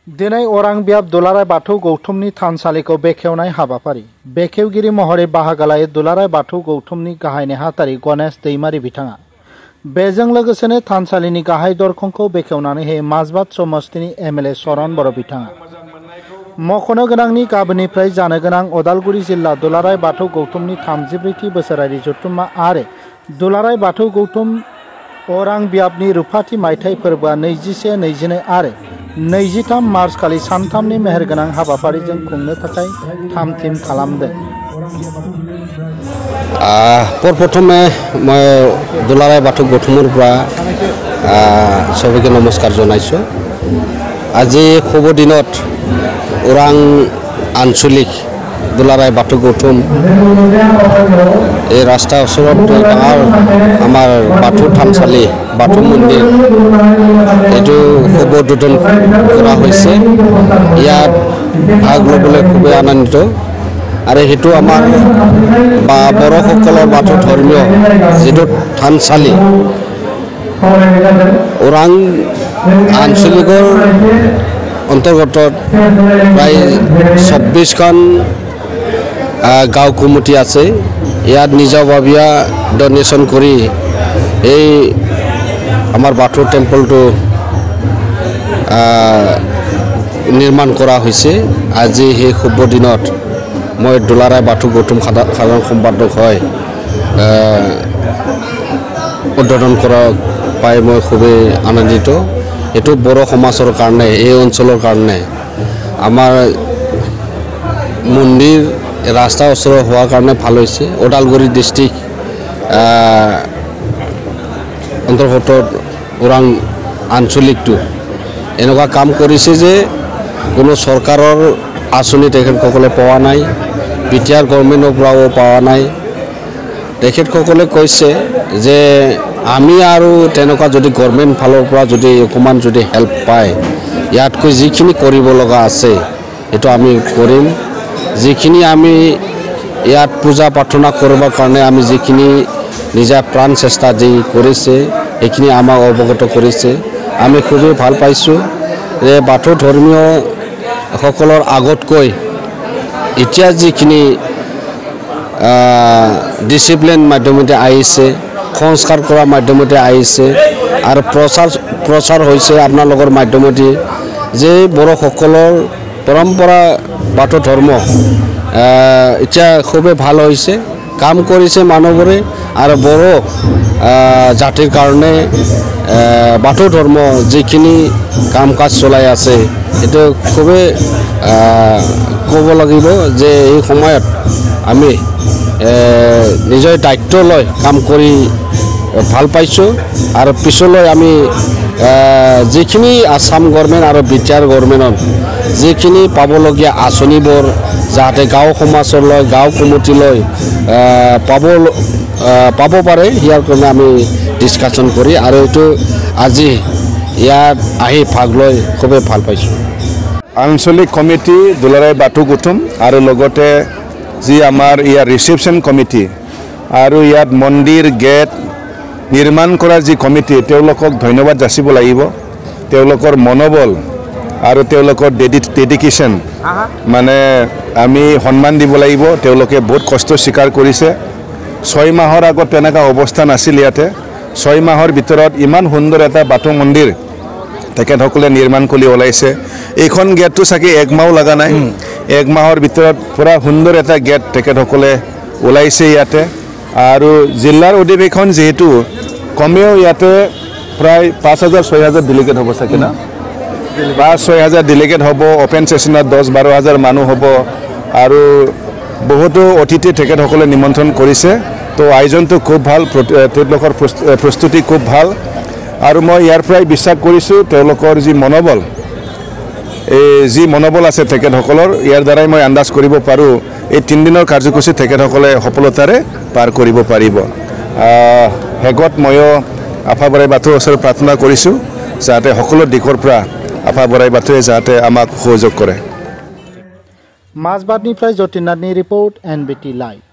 दिनै अरां बियाब दुलाराय बाथौ गौथुमनि थानसालिखौ बेखेवनाय हाबाफारि बेखेवगिरि महरै बाहागो लायो दुलाराय बाथौ गौथुमनि गाहाय नेहाथारि गणेश दैमारी बिथाङा। बेजों लोगोसेनो थानसालिनि गाहाय दरखंखौ बेखेवनानै होयो माजबाद समस्तिनि एमएलए चरण बर' बिथाङा। मख'नो गोनांनि गाबोननिफ्राय जानो गोनां उदालगुरि जिल्ला दुलाराय बाथौ गौथुमनि 34थि बोसोरारि जथुम्मा आरो दुलाराय बाथौ गौथुम अरां बियाबनि रुफाथि मायथाइ फोरबोआ 21, 22 आरो 23 मार्च खालि सानथामनि मेहेरगोनां हाबाफारिजों खुंनो थाखाय थाम-थिम खालामदों। प्रथमे मैं दुलाराय बाथौ गौथुमर सबके नमस्कार जनाइছো। আজি शुभ दिनत ओरां आंचलिक दुलाराय बाथौ गौथुम এই रास्ता ओसरत आमार बाथौ थानसाली बाथौ मन्दिर एटु शुभ उद्বোधन करा होइसे। ইয়াত भाग लबले खूबे आनंदित आरो हेतु आमार बर' सकলৰ बाथौ धर्मीय जेतु थानसाली ओरां आंचलिकर अंतर्गत प्राय 26খন गाँव कमिटी আছে। ইয়াত নিজাববীয়া ডনেশ্যন কৰি এই আমাৰ বাথৌ টেম্পলটো নিৰ্মাণ কৰা হৈছে। আজি সেই শুভ দিনত মই দুলাৰায় বাথৌ গৌতম সাধাৰণ সম্পাদক হয় উদ্বোধন কৰা পাই মই খুবেই আনন্দিত। এটো বড় সমাজৰ কাৰণে এই অঞ্চলৰ কাৰণে আমাৰ মন্দিৰ रास्ता ओसर होৱাৰ কাৰণে ভাল হৈছে। ওদালগুৰি ডিস্ট্ৰিক্ট অন্তৰ্গত ওৰাং আঞ্চলিকটো এনেকুৱা কাম কৰিছে যে কোনো চৰকাৰৰ আঁচনি তেখেতসকলে পোৱা নাই, বিটিআৰ গভৰ্ণমেণ্টৰ পৰাও পোৱা নাই। তেখেতসকলে কৈছে যে আমি আৰু তেনেকুৱা যদি গভৰ্ণমেণ্ট ফালৰ পৰা যদি অকমান যদি হেল্প পায় ইয়াতকৈ যিখিনি কৰিব লগা আছে এটো আমি কৰিম। যিখিনি আমি ইয়াত পূজা প্ৰাৰ্থনা কৰিবৰ কাৰণে আমি যিখিনি নিজা প্ৰাণ চেষ্টা দি কৰিছে এইখিনি আমাক অৱগত কৰিছে। আমি খুবেই ভাল পাইছোঁ যে বাথৌ ধৰ্মীয় সকলৰ আগতকৈ এতিয়া যিখিনি ডিসিপ্লিন মাধ্যমতে আহিছে, সংস্কাৰ কৰাৰ মাধ্যমতে আহিছে আৰু প্ৰচাৰ হৈছে আপোনালোকৰ মাধ্যমতে যে বড়ো সকলৰ পৰম্পৰা বাথৌ ধৰ্ম এতিয়া খুবেই ভাল হৈছে, কাম কৰিছে মানুহবোৰে আৰু বড়ো জাতিৰ কাৰণে বাথৌ ধৰ্ম যিখিনি কাম কাজ চলাই আছে এটো খুবেই ক'ব লাগিব যে এই সময়ত আমি নিজৰ দায়িত্ব লৈ কাম কৰি ভাল পাইছোঁ আৰু পিছলৈ আমি যিখিনি আসাম গভৰ্ণমেণ্ট আৰু বিটিআৰ গভৰ্ণমেণ্টৰ যিখিনি পাবলগীয়া আঁচনিবোৰ যাতে গাঁও সমাজলৈ গাঁও কমিটিলৈ পাব পাৰে ইয়াৰ কাৰণে আমি ডিছকাশ্যন কৰি আৰু এইটো আজি ইয়াত আহি ভাগ লৈ খুবেই ভাল পাইছোঁ। আঞ্চলিক কমিটি দুলাৰায় বাথৌ গৌতম আৰু লগতে যি আমাৰ ইয়াৰ ৰিসেপশ্যন কমিটি আৰু ইয়াত মন্দিৰ গেট নিৰ্মাণ কৰা যি কমিটি তেওঁলোকক ধন্যবাদ যাচিব লাগিব। তেওঁলোকৰ মনোবল আৰু তেওঁলোকৰ ডেডিকেশ্যন মানে আমি সন্মান দিব লাগিব। তেওঁলোকে বহুত কষ্ট স্বীকাৰ কৰিছে। 6 মাহৰ আগত তেনেকা অৱস্থা নাছিল। ইয়াতে 6 মাহৰ ভিতৰত ইমান সুন্দৰ এটা বাথৌ মন্দিৰ তেখেতসকলে নিৰ্মাণ কৰি ওলাইছে। এইখন গেটটো চাগে 1 মাহ লগা নাই। 1 মাহৰ ভিতৰত পুৰা সুন্দৰ এটা গেট তেখেতসকলে ওলাইছে ইয়াতে। আৰু জিলাৰ অধিৱেশন যেহেতু কমেও ইয়াতে প্ৰায় 5000-6000 ডেলিগেট হ'ব চাগে না, 5-6000 ডেলিগেট হ'ব। ওপেন সেশনত 10-12,000 মানুহ হ'ব আৰু বহুতো অতিথি তেখেতসকলে নিমন্ত্ৰণ কৰিছে। তো আয়োজনটো খুব ভাল, তেওঁলোকৰ প্ৰস্তুতি খুব ভাল আৰু মই ইয়াৰ পৰাই বিশ্বাস কৰিছোঁ তেওঁলোকৰ যি মনোবল আছে তেখেতসকলৰ ইয়াৰ দ্বাৰাই মই আন্দাজ কৰিব পাৰোঁ এই 3 দিনৰ কাৰ্যসূচী তেখেতসকলে সফলতাৰে পাৰ কৰিব পাৰিব। হেগত ময়ো আফা বৰাই বাথৌৰ ওচৰত প্ৰাৰ্থনা কৰিছোঁ যাতে সকলো দিশৰ পৰা আফা বৰাই বাথৌৱে যাতে আমাক সহযোগ কৰে। মাজবাদনিफ्राय जतिनाथनि रिपोर्ट NBT लाइव।